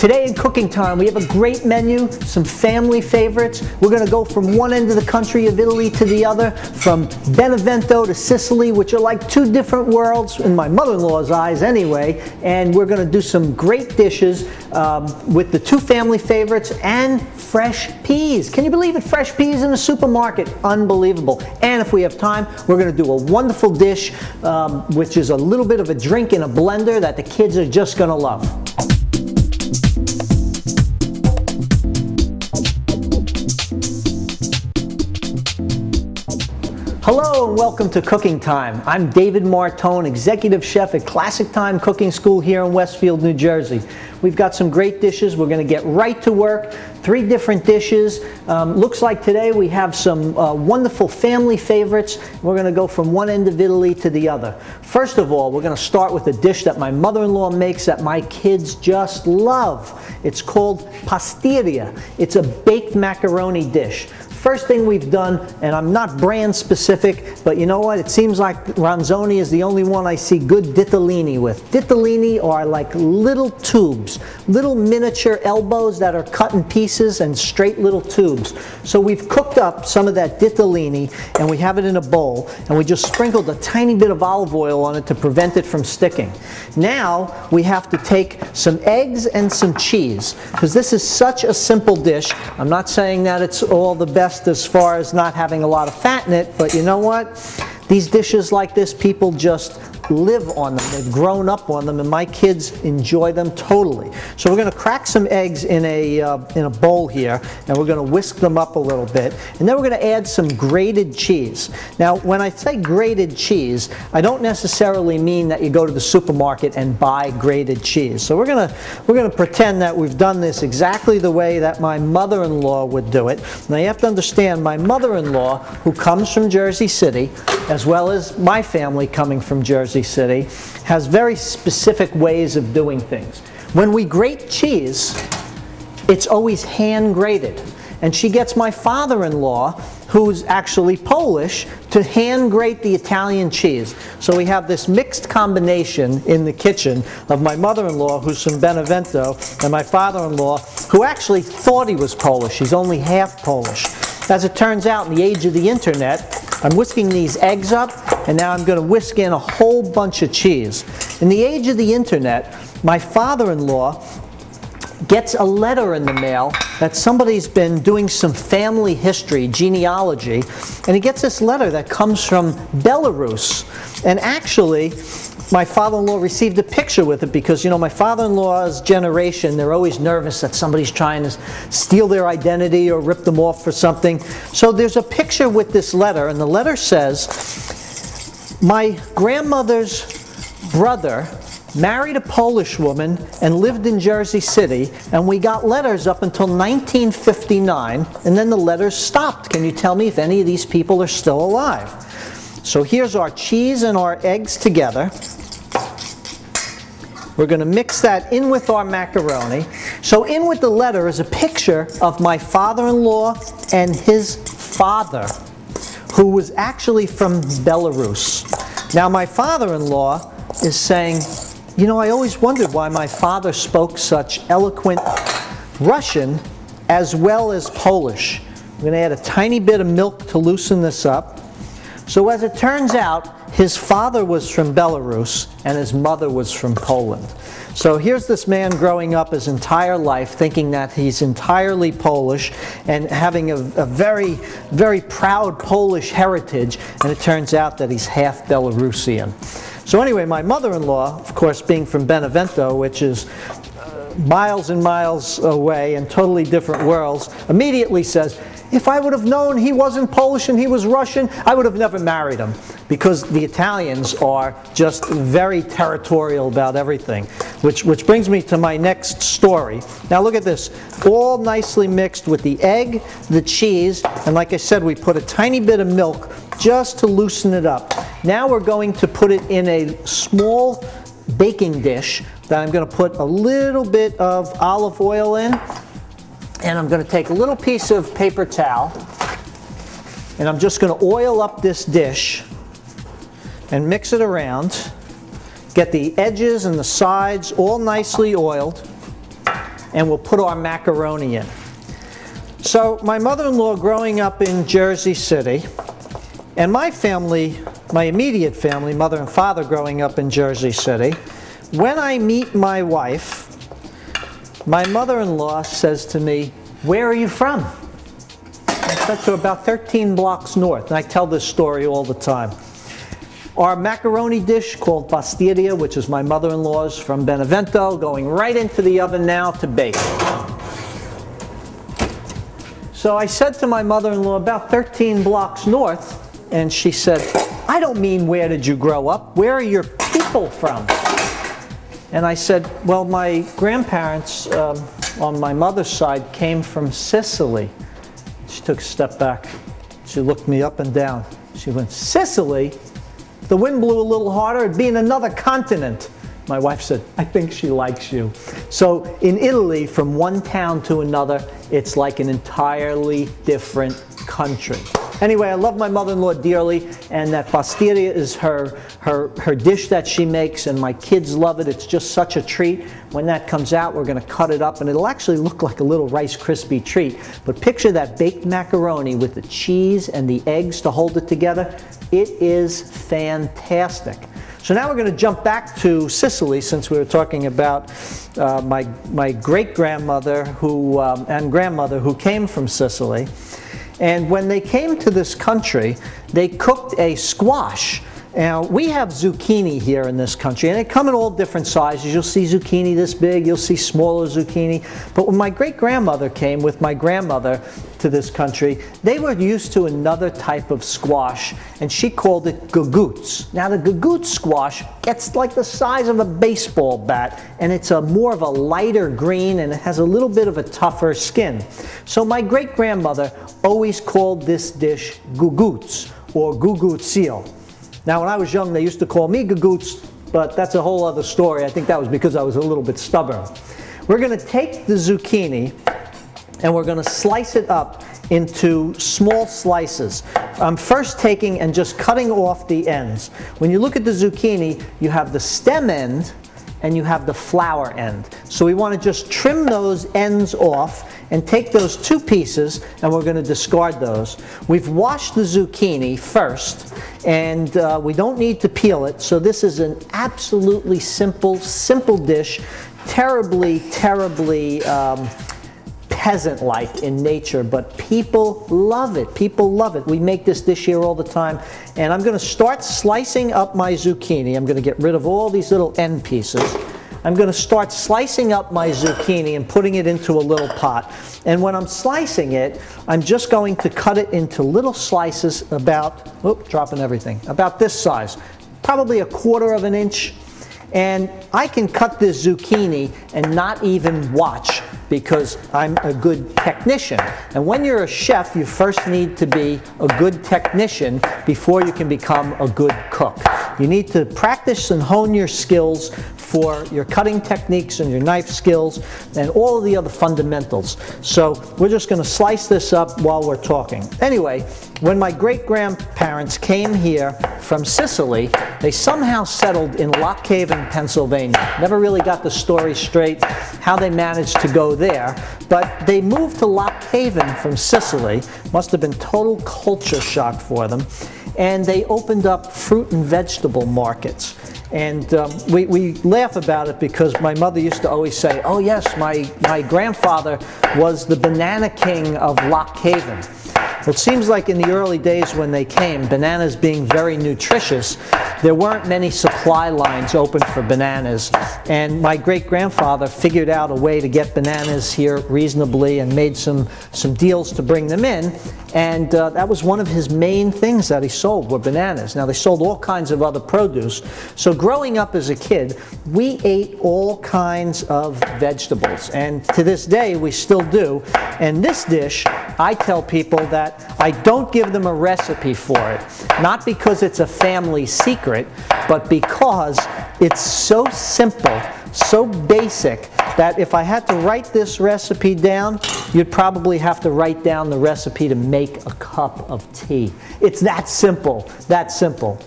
Today in Cooking Time, we have a great menu, some family favorites. We're going to go from one end of the country of Italy to the other, from Benevento to Sicily, which are like two different worlds, in my mother-in-law's eyes anyway, and we're going to do some great dishes with the two family favorites and fresh peas. Can you believe it? Fresh peas in the supermarket. Unbelievable. And if we have time, we're going to do a wonderful dish, which is a little bit of a drink in a blender that the kids are just going to love. Hello and welcome to Cooking Time. I'm David Martone, Executive Chef at Classic Time Cooking School here in Westfield, New Jersey. We've got some great dishes. We're going to get right to work. 3 different dishes. Looks like today we have some wonderful family favorites. We're going to go from one end of Italy to the other. First of all, we're going to start with a dish that my mother-in-law makes that my kids just love. It's called pastiria. It's a baked macaroni dish. First thing we've done, and I'm not brand specific, but you know what? It seems like Ronzoni is the only one I see good ditalini with. Ditalini are like little tubes, little miniature elbows that are cut in pieces and straight little tubes. So we've cooked up some of that ditalini and we have it in a bowl and we just sprinkled a tiny bit of olive oil on it to prevent it from sticking. Now we have to take some eggs and some cheese, because this is such a simple dish. I'm not saying that it's all the best as far as not having a lot of fat in it, but you know what? These dishes like this, people just live on them. They've grown up on them, and my kids enjoy them totally. So we're going to crack some eggs in a bowl here, and we're going to whisk them up a little bit, and then we're going to add some grated cheese. Now, when I say grated cheese, I don't necessarily mean that you go to the supermarket and buy grated cheese. So we're going to pretend that we've done this exactly the way that my mother-in-law would do it. Now, you have to understand, my mother-in-law, who comes from Jersey City, as well as my family coming from Jersey City, has very specific ways of doing things. When we grate cheese, it's always hand grated. And she gets my father-in-law, who's actually Polish, to hand grate the Italian cheese. So we have this mixed combination in the kitchen of my mother-in-law, who's from Benevento, and my father-in-law, who actually thought he was Polish. He's only half Polish. As it turns out, in the age of the internet, I'm whisking these eggs up, and now I'm going to whisk in a whole bunch of cheese. In the age of the internet, my father-in-law gets a letter in the mail that somebody's been doing some family history, genealogy, and he gets this letter that comes from Belarus. And actually, my father-in-law received a picture with it because, you know, my father-in-law's generation, they're always nervous that somebody's trying to steal their identity or rip them off for something. So there's a picture with this letter, and the letter says, my grandmother's brother married a Polish woman and lived in Jersey City, and we got letters up until 1959, and then the letters stopped. Can you tell me if any of these people are still alive? So here's our cheese and our eggs together. We're going to mix that in with our macaroni. So in with the letter is a picture of my father-in-law and his father, who was actually from Belarus. Now my father-in-law is saying, you know, I always wondered why my father spoke such eloquent Russian as well as Polish. I'm going to add a tiny bit of milk to loosen this up. So as it turns out, his father was from Belarus and his mother was from Poland. So here's this man growing up his entire life thinking that he's entirely Polish and having a very, very proud Polish heritage, and it turns out that he's half Belarusian. So anyway, my mother-in-law, of course, being from Benevento, which is miles and miles away in totally different worlds, immediately says, if I would have known he wasn't Polish and he was Russian, I would have never married him. Because the Italians are just very territorial about everything. Which brings me to my next story. Now look at this. All nicely mixed with the egg, the cheese, and like I said, we put a tiny bit of milk just to loosen it up. Now we're going to put it in a small baking dish that I'm going to put a little bit of olive oil in. And I'm going to take a little piece of paper towel, and I'm just going to oil up this dish and mix it around. Get the edges and the sides all nicely oiled. and we'll put our macaroni in. So my mother-in-law growing up in Jersey City, and my family, my immediate family, mother and father growing up in Jersey City, when I meet my wife, my mother-in-law says to me, "Where are you from?" I said to her, "About 13 blocks north," and I tell this story all the time. Our macaroni dish called pastiria, which is my mother-in-law's from Benevento, going right into the oven now to bake. So I said to my mother-in-law, "About 13 blocks north," and she said, "I don't mean where did you grow up, where are your people from?" And I said, "Well, my grandparents on my mother's side came from Sicily." She took a step back. She looked me up and down. She went, "Sicily? If the wind blew a little harder, it'd be in another continent." My wife said, "I think she likes you." So in Italy, from one town to another, it's like an entirely different country. Anyway, I love my mother-in-law dearly, and that pastiria is her dish that she makes, and my kids love it. It's just such a treat. When that comes out, we're going to cut it up, and it'll actually look like a little Rice Krispie treat. But picture that baked macaroni with the cheese and the eggs to hold it together. It is fantastic. So now we're going to jump back to Sicily, since we were talking about my great-grandmother and grandmother who came from Sicily. And when they came to this country, they cooked a squash. Now, we have zucchini here in this country, and they come in all different sizes. You'll see zucchini this big, you'll see smaller zucchini. But when my great-grandmother came with my grandmother to this country, they were used to another type of squash, and she called it gagoots. Now, the gagoot squash gets like the size of a baseball bat, and it's more of a lighter green, and it has a little bit of a tougher skin. So my great-grandmother always called this dish gugoots, or gugutzil. Now, when I was young, they used to call me gagoots, but that's a whole other story. I think that was because I was a little bit stubborn. We're going to take the zucchini and we're going to slice it up into small slices. I'm first taking and just cutting off the ends. When you look at the zucchini, you have the stem end and you have the flower end. So we want to just trim those ends off and take those two pieces, and we're going to discard those. We've washed the zucchini first, and we don't need to peel it, so this is an absolutely simple dish, terribly peasant-like in nature, but people love it. People love it. We make this dish here all the time, and I'm going to start slicing up my zucchini. I'm going to get rid of all these little end pieces. I'm going to start slicing up my zucchini and putting it into a little pot. And when I'm slicing it, I'm just going to cut it into little slices about, dropping everything, about this size, probably 1/4 of an inch. And I can cut this zucchini and not even watch, because I'm a good technician. And when you're a chef, you first need to be a good technician before you can become a good cook. You need to practice and hone your skills for your cutting techniques and your knife skills and all of the other fundamentals. So we're just going to slice this up while we're talking. Anyway, when my great-grandparents came here from Sicily, they somehow settled in Lock Haven, Pennsylvania. Never really got the story straight how they managed to go there, but they moved to Lock Haven from Sicily. Must have been total culture shock for them. And they opened up fruit and vegetable markets. And we laugh about it because my mother used to always say, "Oh yes, my grandfather was the banana king of Lock Haven." Well, it seems like in the early days when they came, bananas being very nutritious, there weren't many supply lines open for bananas. And my great-grandfather figured out a way to get bananas here reasonably and made some deals to bring them in. And that was one of his main things that he sold, were bananas. Now, they sold all kinds of other produce. So growing up as a kid, we ate all kinds of vegetables. And to this day, we still do. And this dish, I tell people that I don't give them a recipe for it. Not because it's a family secret, but because it's so simple, so basic, that if I had to write this recipe down, you'd probably have to write down the recipe to make a cup of tea. It's that simple, that simple.